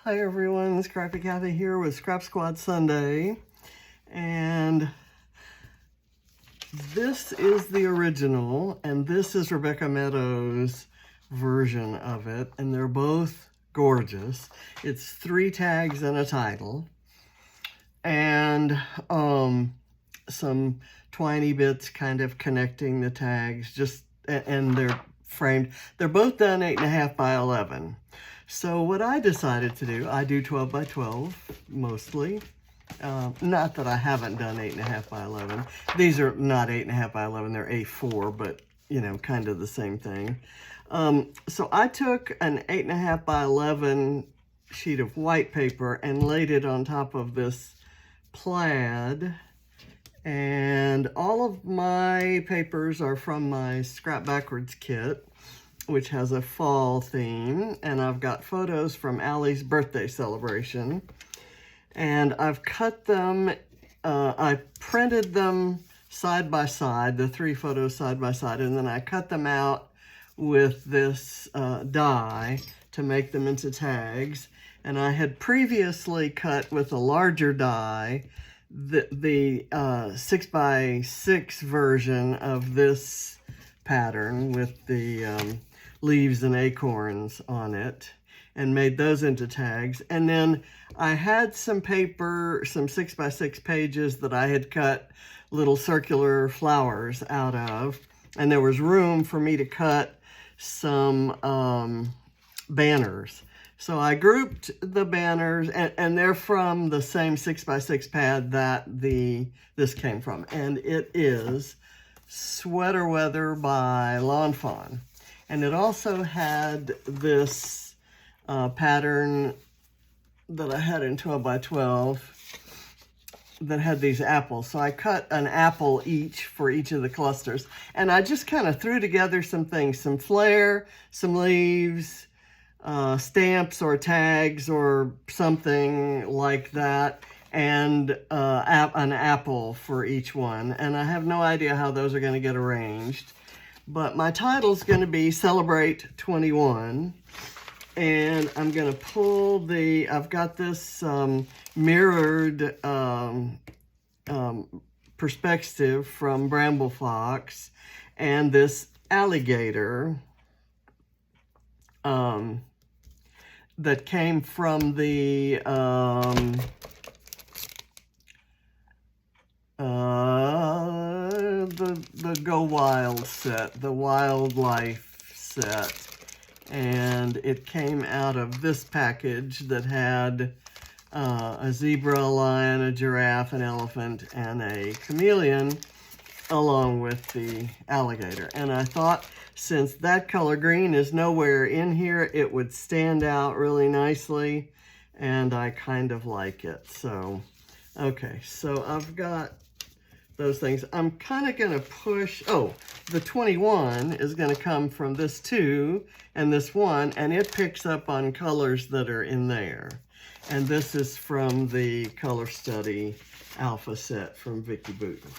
Hi everyone, Scrappy Kathy here with Scrap Squad Sunday, and this is the original and this is Rebecca Meadows' version of it, and they're both gorgeous. It's 3 tags and a title, and some twiny bits kind of connecting the tags, and they're framed. They're both done 8.5 by 11. So what I decided to do, I do 12 by 12 mostly. Not that I haven't done 8.5 by 11. These are not 8.5 by 11, they're A4, but you know, kind of the same thing. So I took an 8.5 by 11 sheet of white paper and laid it on top of this plaid. And all of my papers are from my Scrap Backwards kit, which has a fall theme, and I've got photos from Allie's birthday celebration, and I've cut them, I printed them side by side, the 3 photos side by side, and then I cut them out with this die to make them into tags. And I had previously cut with a larger die the 6 by 6 version of this pattern with the leaves and acorns on it, and made those into tags. And then I had some paper, some 6 by 6 pages that I had cut little circular flowers out of, and there was room for me to cut some banners. So I grouped the banners, and they're from the same 6 by 6 pad that this came from, and it is Sweater Weather by Fawn. And it also had this pattern that I had in 12 by 12 that had these apples. So I cut an apple each for each of the clusters. And I just kind of threw together some things, some flair, some leaves, stamps or tags or something like that, and an apple for each one. And I have no idea how those are going to get arranged. But my title's going to be Celebrate 21, and I'm going to pull I've got this mirrored perspective from BrambleFox, and this AllieGator that came from the Go Wild set, the wildlife set, and it came out of this package that had a zebra, a lion, a giraffe, an elephant, and a chameleon, along with the alligator. And I thought, since that color green is nowhere in here, it would stand out really nicely, and I kind of like it. So, okay, so I've got those things. I'm kind of going to push, the 21 is going to come from this 2 and this 1, and it picks up on colors that are in there. And this is from the Color Study Alpha set from Vicki Booten.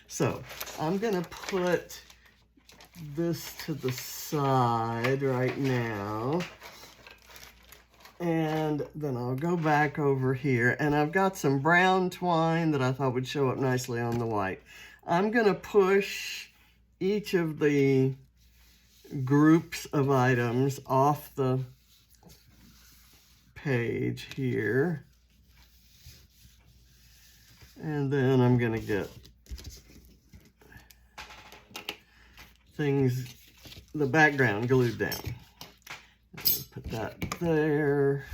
So I'm going to put this to the side right now. And then I'll go back over here, and I've got some brown twine that I thought would show up nicely on the white. I'm going to push each of the groups of items off the page here. And then I'm going to get the background glued down. Put that there.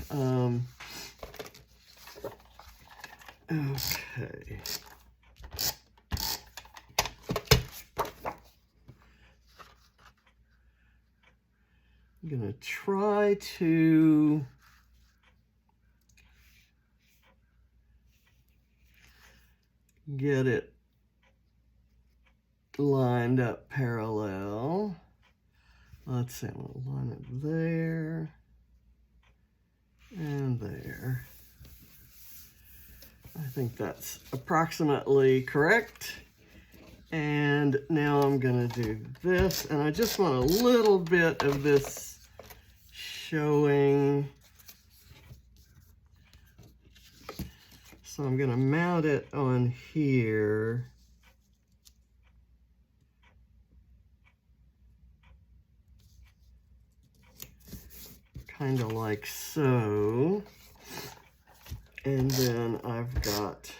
Okay. I'm going to try to get it lined up parallel. Let's see, I'm going to line it there and there. I think that's approximately correct. And now I'm going to do this, and I just want a little bit of this showing So I'm going to mount it on here. Kind of like so. And then I've got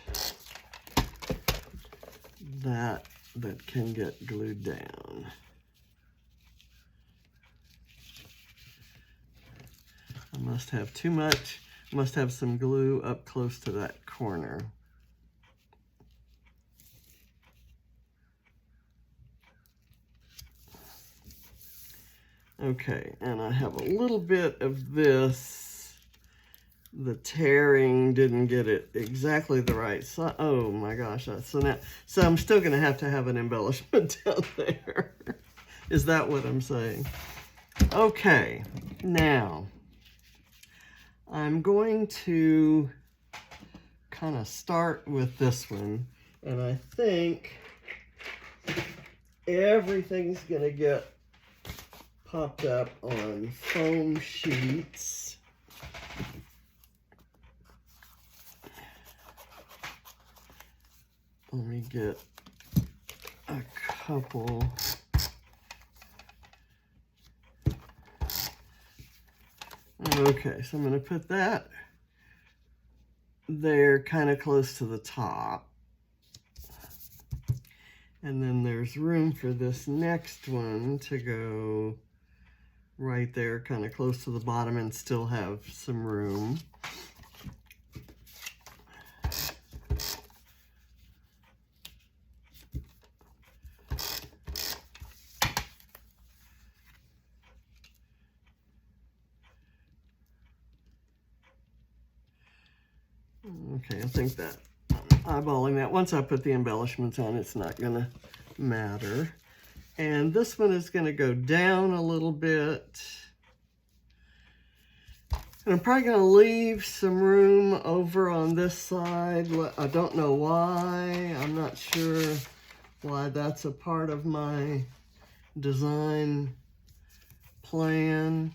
that can get glued down. I must have too much. Must have some glue up close to that corner. Okay, and I have a little bit of this. The tearing didn't get it exactly the right size. Oh my gosh, so I'm still gonna have to have an embellishment down there. Is that what I'm saying? Okay, now I'm going to kind of start with this one, and I think everything's gonna get popped up on foam sheets. Let me get a couple. Okay, so I'm going to put that there kind of close to the top. And then there's room for this next one to go right there, kind of close to the bottom, and still have some room. Okay, I think that I'm eyeballing that. Once I put the embellishments on, it's not going to matter. And this one is going to go down a little bit. And I'm probably going to leave some room over on this side. I don't know why. I'm not sure why that's a part of my design plan.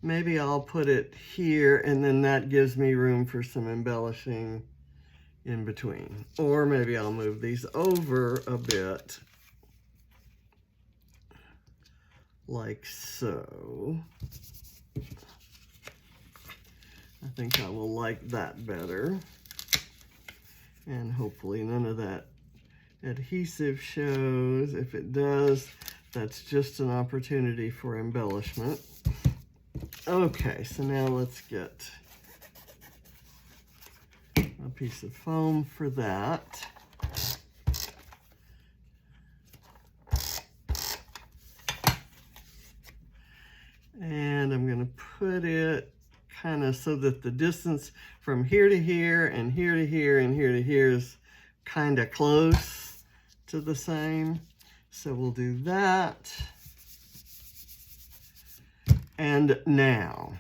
Maybe I'll put it here, and then that gives me room for some embellishing in between. Or maybe I'll move these over a bit, like so. I think I will like that better. And hopefully none of that adhesive shows. If it does, that's just an opportunity for embellishment. Okay, so now let's get a piece of foam for that. And I'm going to put it kind of so that the distance from here to here and here to here and here to here is kind of close to the same. So we'll do that. And now,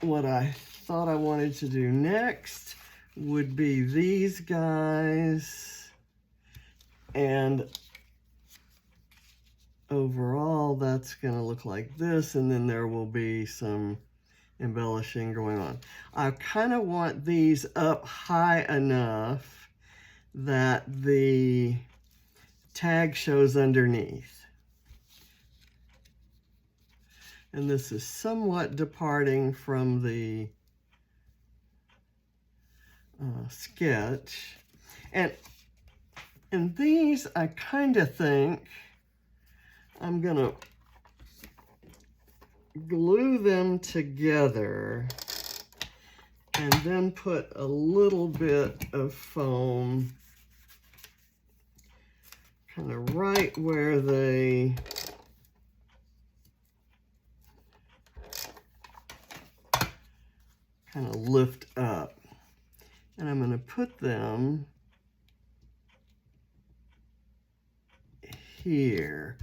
what I thought I wanted to do next would be these guys. And overall, that's going to look like this. And then there will be some embellishing going on. I kind of want these up high enough that the tag shows underneath. And this is somewhat departing from the sketch. And these, I kind of think I'm going to glue them together and then put a little bit of foam kind of right where they kind of lift up. And I'm going to put them here.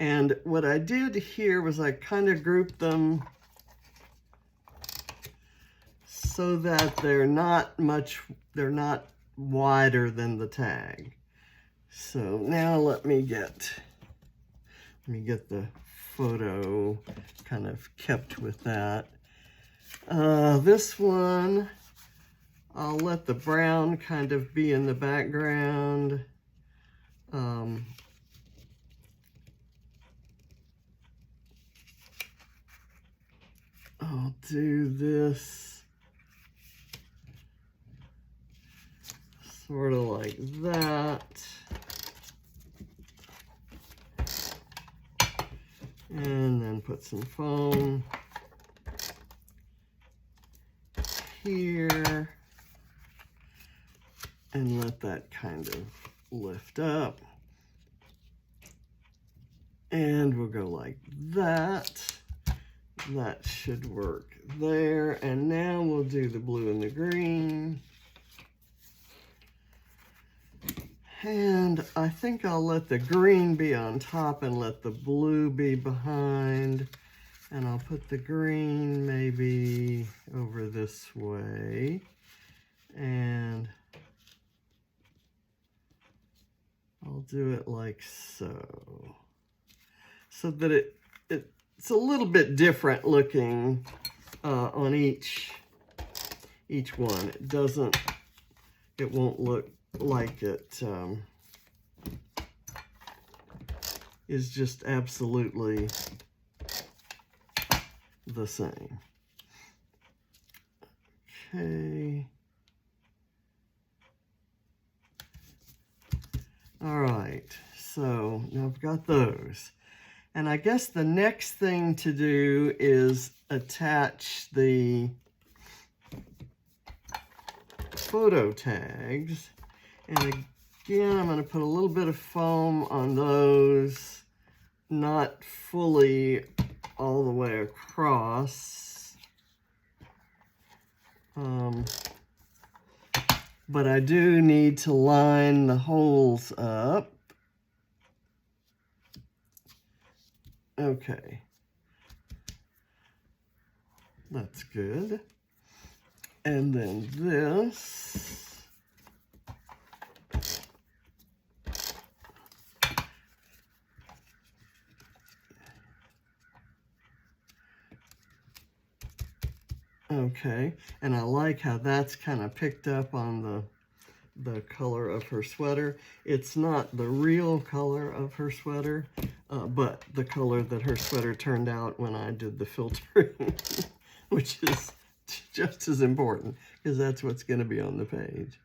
And what I did here was I kind of grouped them so that they're not wider than the tag. So now let me get the photo kind of kept with that. This one, I'll let the brown kind of be in the background. I'll do this sort of like that. And then put some foam here. And let that kind of lift up. And we'll go like that. That should work there. And now we'll do the blue and the green. And I think I'll let the green be on top and let the blue be behind. And I'll put the green maybe over this way. And I'll do it like so. So that it's a little bit different looking on each one. It won't look like it is just absolutely the same. Okay. All right, so now I've got those. And I guess the next thing to do is attach the photo tags. And again, I'm going to put a little bit of foam on those, not fully all the way across. But I do need to line the holes up. Okay. That's good. And then this. Okay, and I like how that's kind of picked up on the color of her sweater. It's not the real color of her sweater, but the color that her sweater turned out when I did the filtering, which is just as important, because that's what's going to be on the page.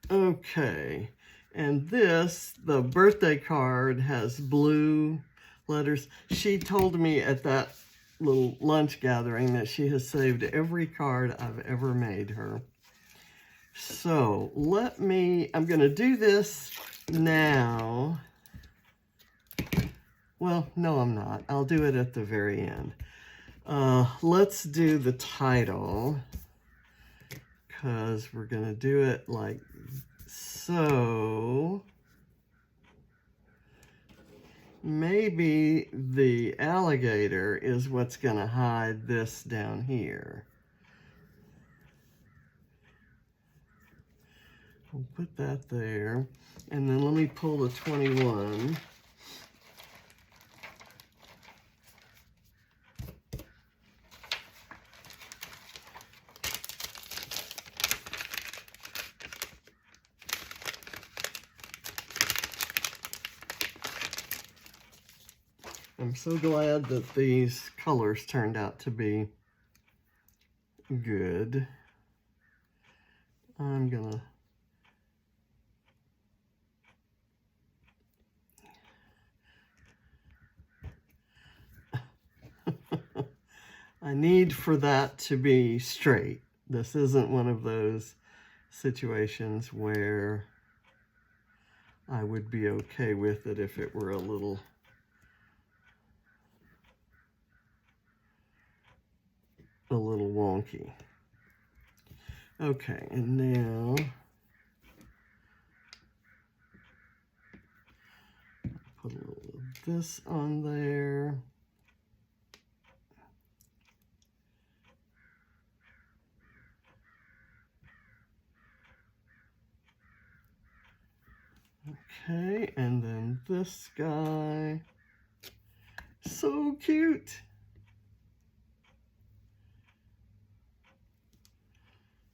Okay, and this, the birthday card, has blue letters. She told me at that little lunch gathering that she has saved every card I've ever made her. So I'm going to do this now. Well, no, I'm not. I'll do it at the very end. Let's do the title, because we're going to do it like so. Maybe the alligator is what's going to hide this down here. We'll put that there. And then let me pull the 21. I'm so glad that these colors turned out to be good. I'm gonna I need for that to be straight. This isn't one of those situations where I would be okay with it if it were a little wonky. Okay, and now put a little of this on there. Okay, and then this guy. So cute.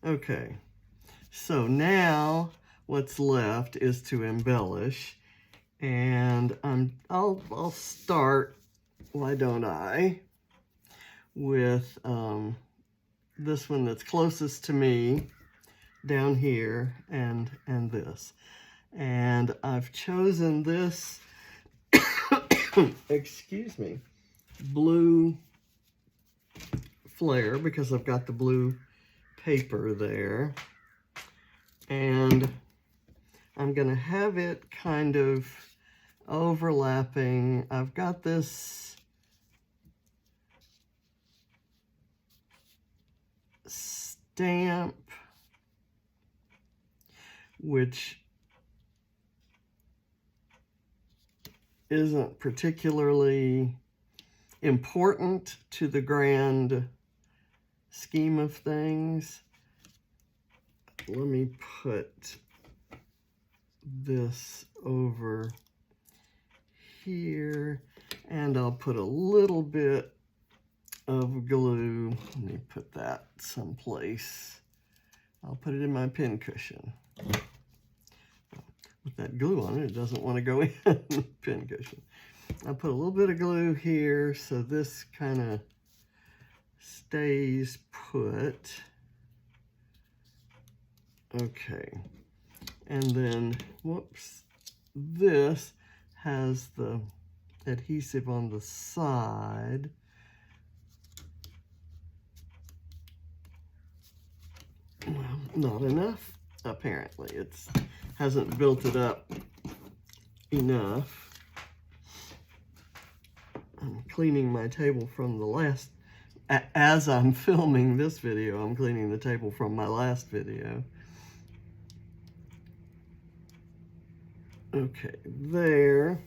Okay, so now what's left is to embellish, and I'll start, why don't I, with this one that's closest to me down here, and this. And I've chosen this, excuse me, blue flair because I've got the blue paper there. And I'm going to have it kind of overlapping. I've got this stamp, which isn't particularly important to the grand scheme of things. Let me put this over here, and I'll put a little bit of glue. Let me put that someplace. I'll put it in my pin cushion. With that glue on it, it doesn't want to go in the pin cushion. I'll put a little bit of glue here so this kind of stays put. Okay, and then, whoops, this has the adhesive on the side. Well, not enough, apparently. It hasn't built it up enough. I'm cleaning my table from the last, as I'm filming this video, I'm cleaning the table from my last video. Okay, there.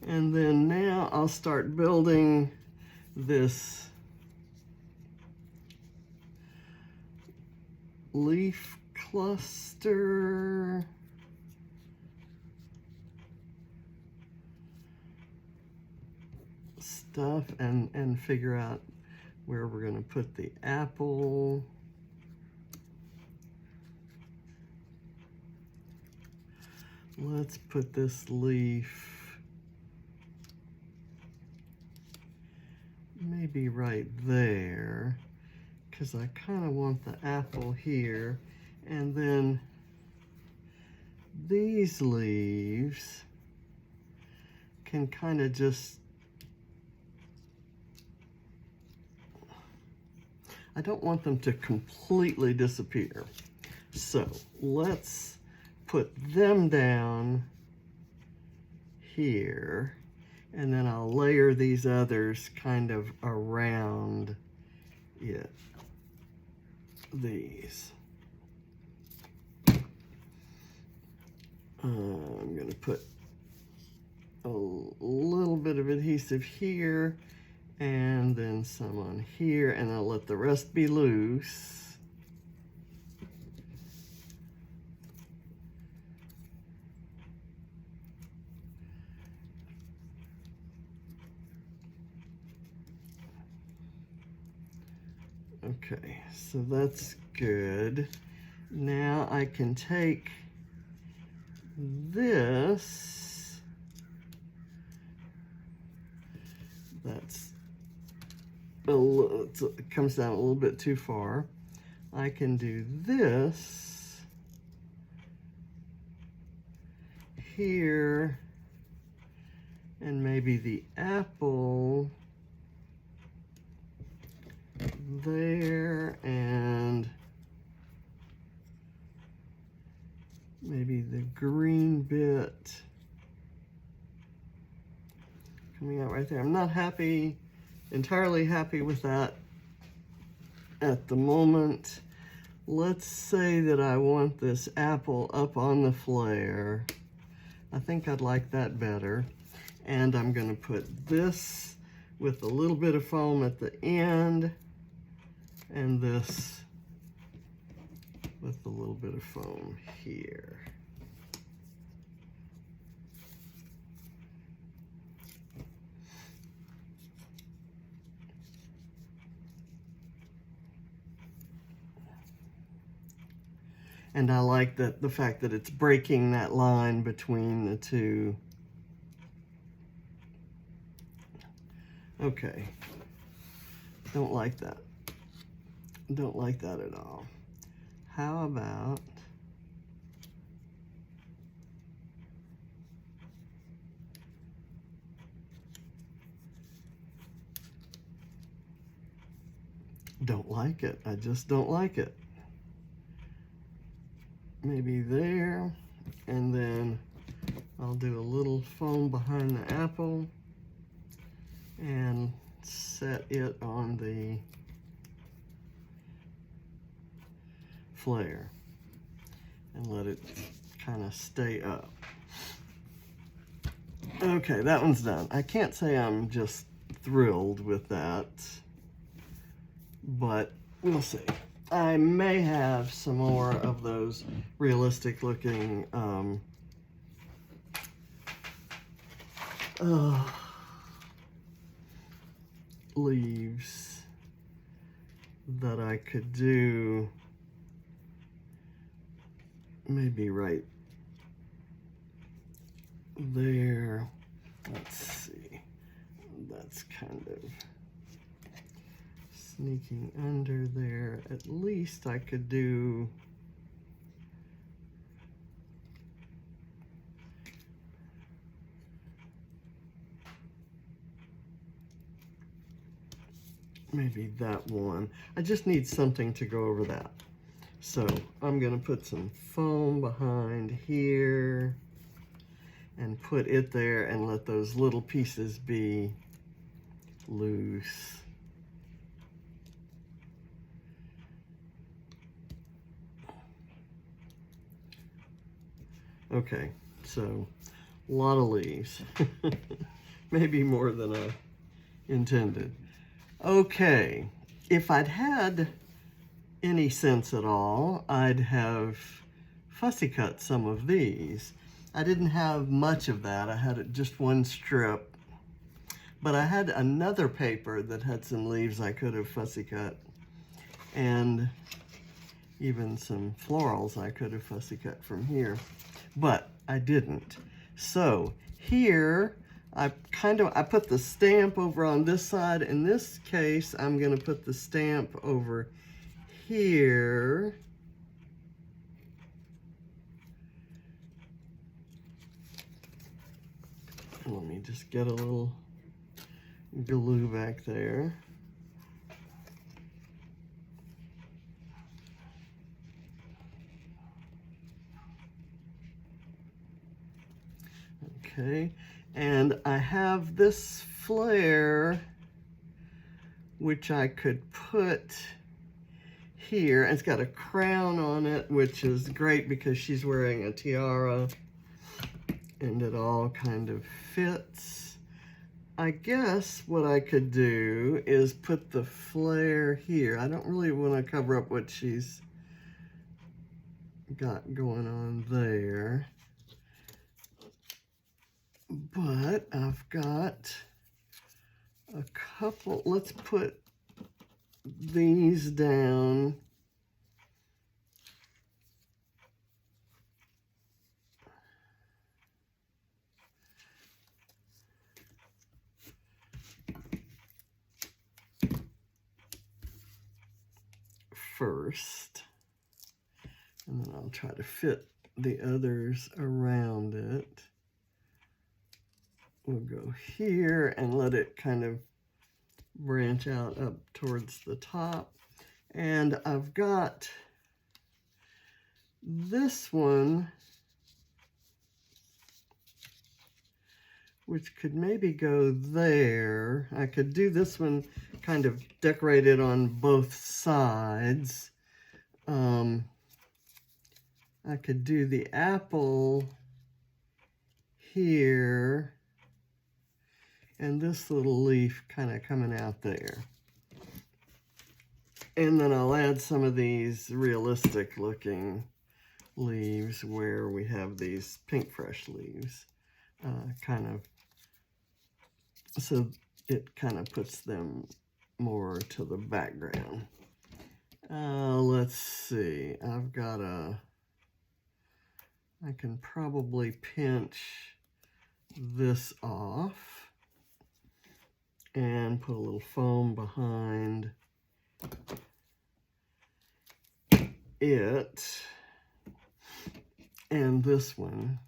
And then now I'll start building this leaf cluster. Stuff and figure out where we're going to put the apple. Let's put this leaf maybe right there, because I kind of want the apple here. And then these leaves can kind of just, I don't want them to completely disappear. So let's put them down here, and then I'll layer these others kind of around it. These. I'm going to put a little bit of adhesive here, and then some on here, and I'll let the rest be loose. Okay, so that's good. Now I can take this, it comes down a little bit too far. I can do this here, and maybe the apple there, and maybe the green bit coming out right there. I'm not entirely happy with that at the moment. Let's say that I want this apple up on the flare. I think I'd like that better. And I'm going to put this with a little bit of foam at the end, and this with a little bit of foam here. And I like that the fact that it's breaking that line between the two. Okay, don't like that. Don't like that at all. How about don't like it. I just don't like it. Maybe there, and then I'll do a little foam behind the apple and set it on the flare and let it kind of stay up. Okay, that one's done. I can't say I'm just thrilled with that, but we'll see. I may have some more of those realistic looking leaves that I could do maybe right there. Let's see. That's kind of sneaking under there. At least I could do maybe that one. I just need something to go over that. So I'm gonna put some foam behind here and put it there and let those little pieces be loose. Okay, so a lot of leaves. Maybe more than I intended. Okay, if I'd had any sense at all, I'd have fussy cut some of these. I didn't have much of that. I had just one strip, but I had another paper that had some leaves I could have fussy cut, and even some florals I could have fussy cut from here, but I didn't. So here, I put the stamp over on this side. In this case, I'm gonna put the stamp over here. Let me just get a little glue back there. Okay, and I have this flare which I could put here. It's got a crown on it, which is great because she's wearing a tiara and it all kind of fits. I guess what I could do is put the flare here. I don't really want to cover up what she's got going on there, but I've got a couple. Let's put these down. First, and then I'll try to fit the others around it. We'll go here and let it kind of branch out up towards the top. And I've got this one, which could maybe go there. I could do this one kind of decorated on both sides. I could do the apple here and this little leaf kind of coming out there. And then I'll add some of these realistic looking leaves where we have these Pinkfresh leaves, kind of, so it kind of puts them more to the background. Let's see, I've got a I can probably pinch this off and put a little foam behind it and this one,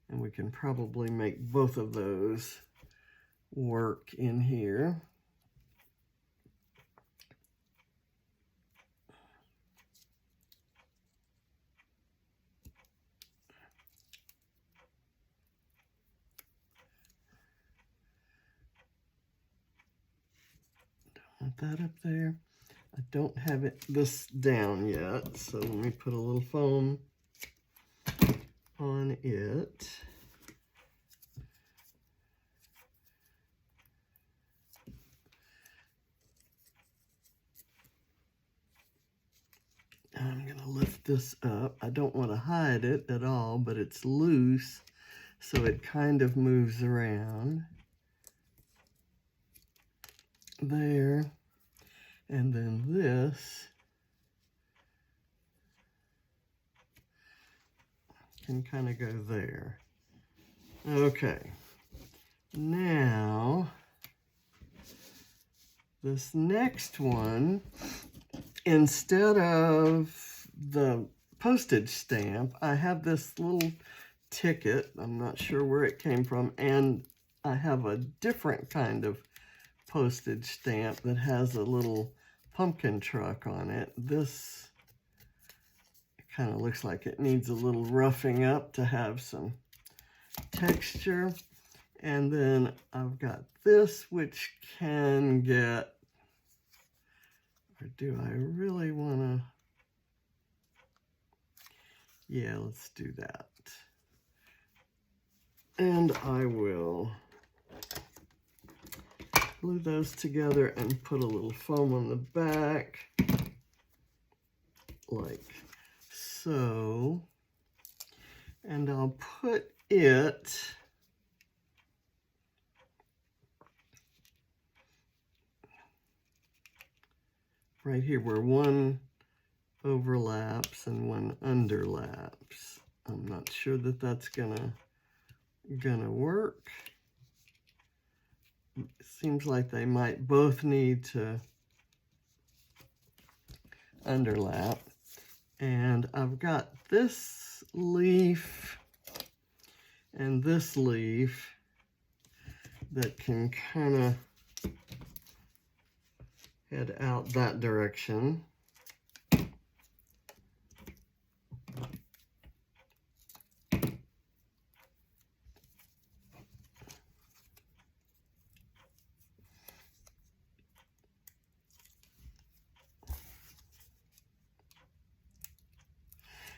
and we can probably make both of those work in here. Want that up there. I don't have this down yet, so let me put a little foam on it. I'm going to lift this up. I don't want to hide it at all, but it's loose, so it kind of moves around. There. And then this can kind of go there. Okay. Now, this next one, instead of the postage stamp, I have this little ticket. I'm not sure where it came from, and I have a different kind of postage stamp that has a little pumpkin truck on it. This kind of looks like it needs a little roughing up to have some texture. And then I've got this, which can get, or do I really want to? Yeah, let's do that. And I will glue those together and put a little foam on the back, like so. And I'll put it right here where one overlaps and one underlaps. I'm not sure that that's gonna work. It seems like they might both need to underlap. And I've got this leaf and this leaf that can kind of head out that direction.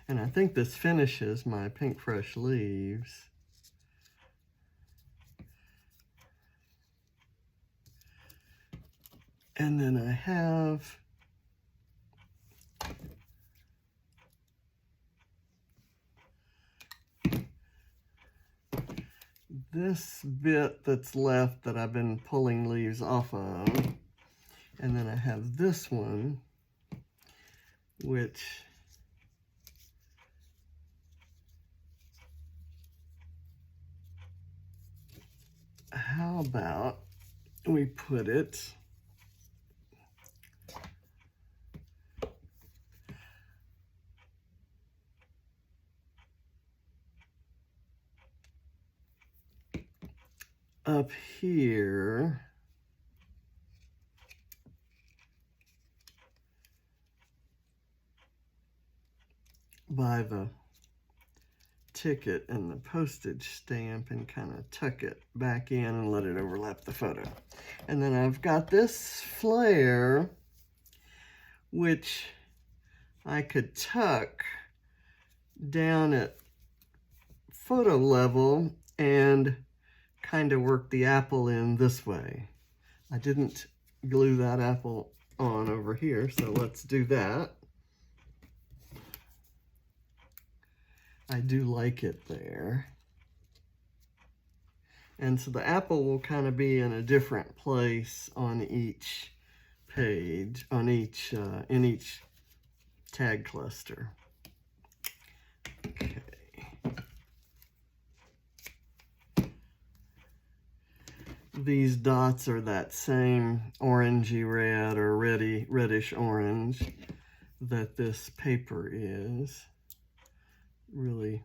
And I think this finishes my Pinkfresh leaves. And then I have this bit that's left that I've been pulling leaves off of. And then I have this one, which how about we put it up here by the ticket and the postage stamp and kind of tuck it back in and let it overlap the photo. And then I've got this flare, which I could tuck down at photo level and kind of work the apple in this way. I didn't glue that apple on over here, so let's do that. I do like it there. And so the apple will kind of be in a different place on each page, on each, in each tag cluster. Okay. these dots are that same orangey red or reddish orange that this paper is. Really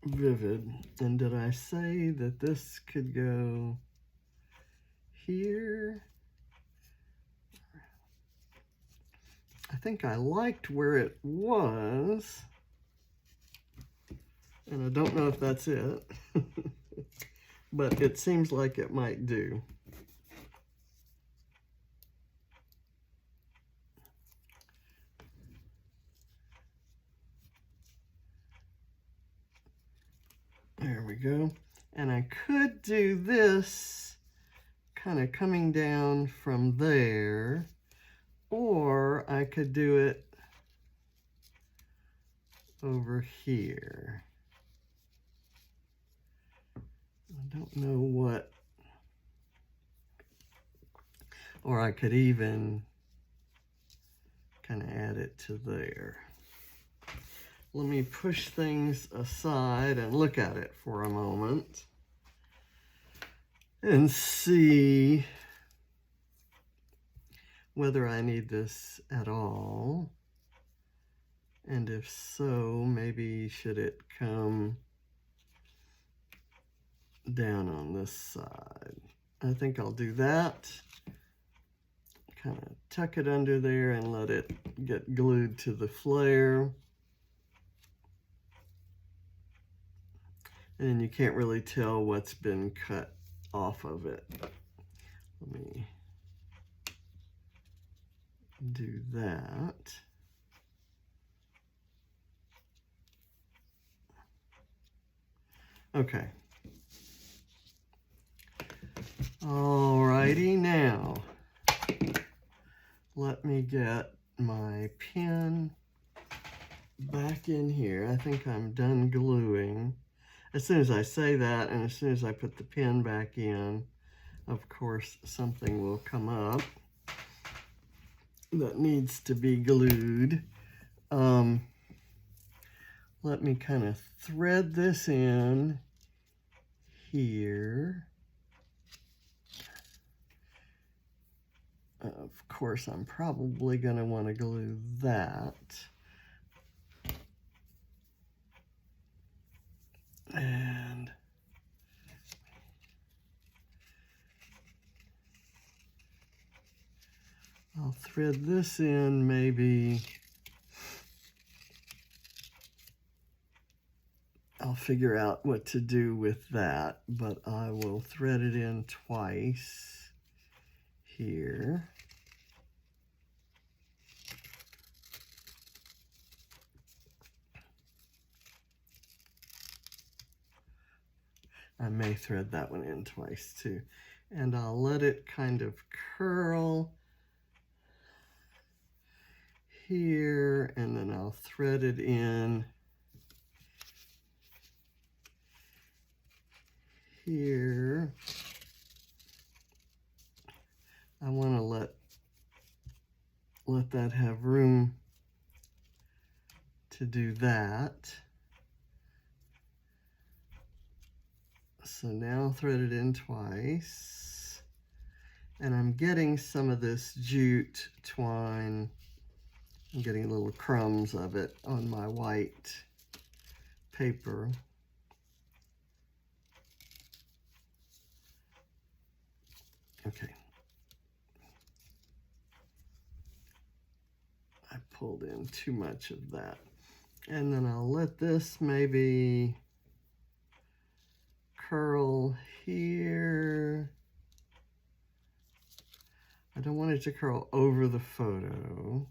vivid. And did I say that this could go here? I think I liked where it was, and I don't know if that's it, but it seems like it might do. There we go. And I could do this kind of coming down from there, or I could do it over here. I don't know what, or I could even kind of add it to there. Let me push things aside and look at it for a moment and see whether I need this at all. And if so, maybe should it come down on this side? I think I'll do that. Kind of tuck it under there and let it get glued to the flare. And you can't really tell what's been cut off of it. Let me do that. Okay. Alrighty, now let me get my pen back in here. I think I'm done gluing. As soon as I say that, and as soon as I put the pen back in, of course, something will come up that needs to be glued. Let me kind of thread this in here. Of course, I'm probably going to want to glue that. And I'll thread this in maybe. I'll figure out what to do with that, but I will thread it in twice here. I may thread that one in twice too. And I'll let it kind of curl here, and then I'll thread it in here. I want to let that have room to do that. So now thread it in twice, and I'm getting some of this jute twine. I'm getting little crumbs of it on my white paper. Okay. I pulled in too much of that. And then I'll let this maybe curl here. I don't want it to curl over the photo,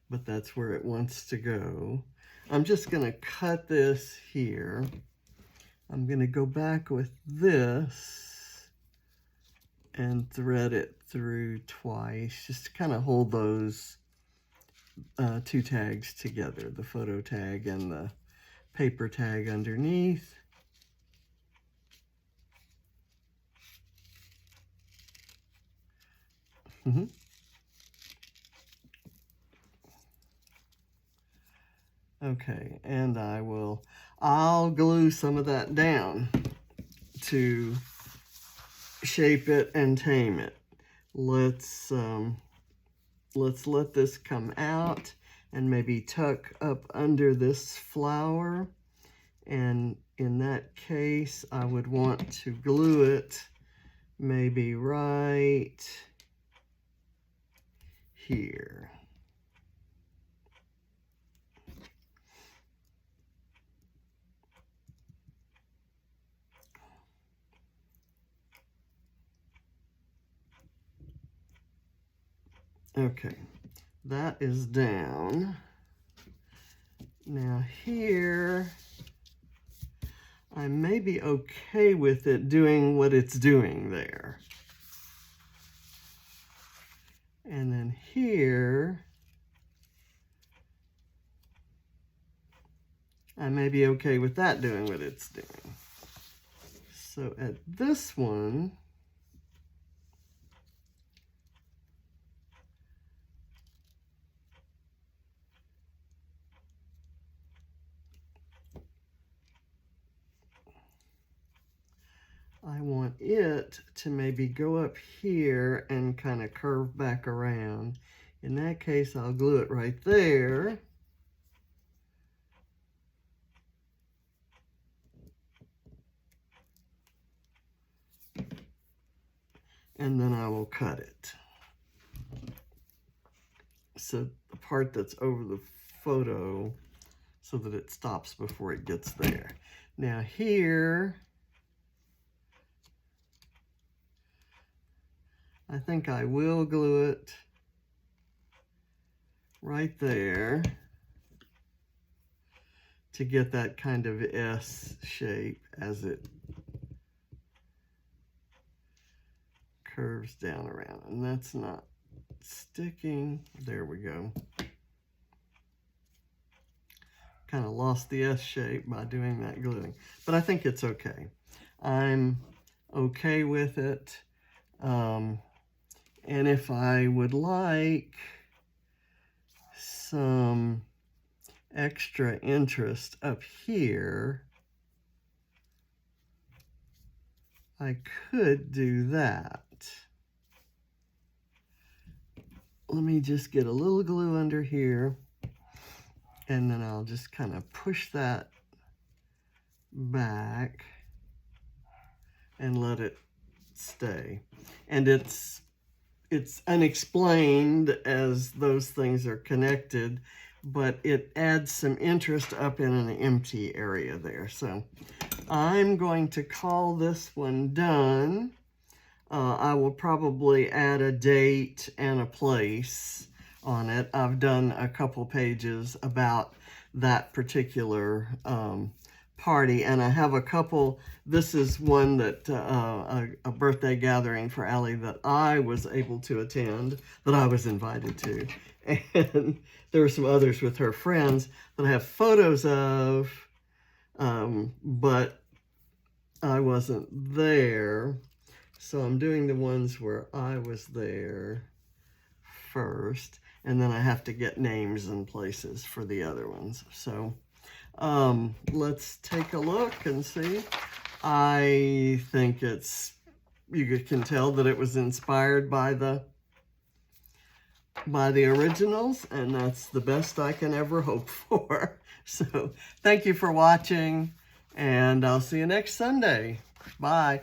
but that's where it wants to go. I'm just going to cut this here. I'm going to go back with this and thread it through twice, just to kind of hold those two tags together, the photo tag and the paper tag underneath. Okay, and I'll glue some of that down to shape it and tame it. Let's let this come out and maybe tuck up under this flower. And in that case, I would want to glue it maybe right here. Okay, that is down. Now here, I may be okay with it doing what it's doing there. And then here, I may be okay with that doing what it's doing. So at this one, I want it to maybe go up here and kind of curve back around. In that case, I'll glue it right there. And then I will cut it. So the part that's over the photo so that it stops before it gets there. Now here, I think I will glue it right there to get that kind of S shape as it curves down around. And that's not sticking. There we go. Kind of lost the S shape by doing that gluing, but I think it's okay. I'm okay with it. And if I would like some extra interest up here, I could do that. Let me just get a little glue under here, and then I'll just kind of push that back and let it stay. And it's unexplained as those things are connected, but it adds some interest up in an empty area there. So I'm going to call this one done. I will probably add a date and a place on it. I've done a couple pages about that particular party, and I have a couple. This is one that a birthday gathering for Allie that I was able to attend, that I was invited to, and there were some others with her friends that I have photos of, but I wasn't there. So I'm doing the ones where I was there first, and then I have to get names and places for the other ones. So let's take a look and see. I think you can tell that it was inspired by the originals, and that's the best I can ever hope for. So thank you for watching, and I'll see you next Sunday. Bye.